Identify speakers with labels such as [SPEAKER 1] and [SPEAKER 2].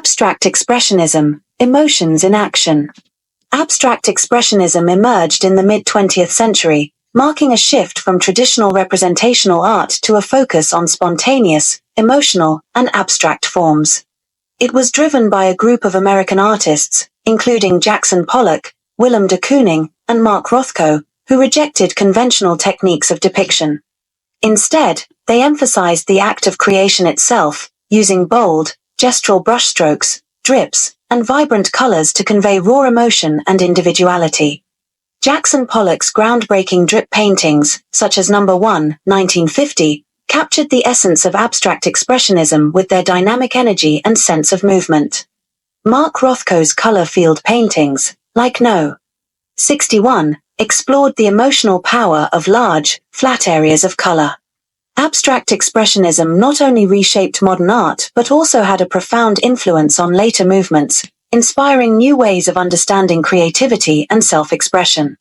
[SPEAKER 1] Abstract Expressionism, Emotions in Action. Abstract Expressionism emerged in the mid-20th century, marking a shift from traditional representational art to a focus on spontaneous, emotional, and abstract forms. It was driven by a group of American artists, including Jackson Pollock, Willem de Kooning, and Mark Rothko, who rejected conventional techniques of depiction. Instead, they emphasized the act of creation itself, using bold, gestural brushstrokes, drips, and vibrant colors to convey raw emotion and individuality. Jackson Pollock's groundbreaking drip paintings, such as No. 1, 1950, captured the essence of abstract expressionism with their dynamic energy and sense of movement. Mark Rothko's color-field paintings, like No. 61, explored the emotional power of large, flat areas of color. Abstract expressionism not only reshaped modern art but also had a profound influence on later movements, inspiring new ways of understanding creativity and self-expression.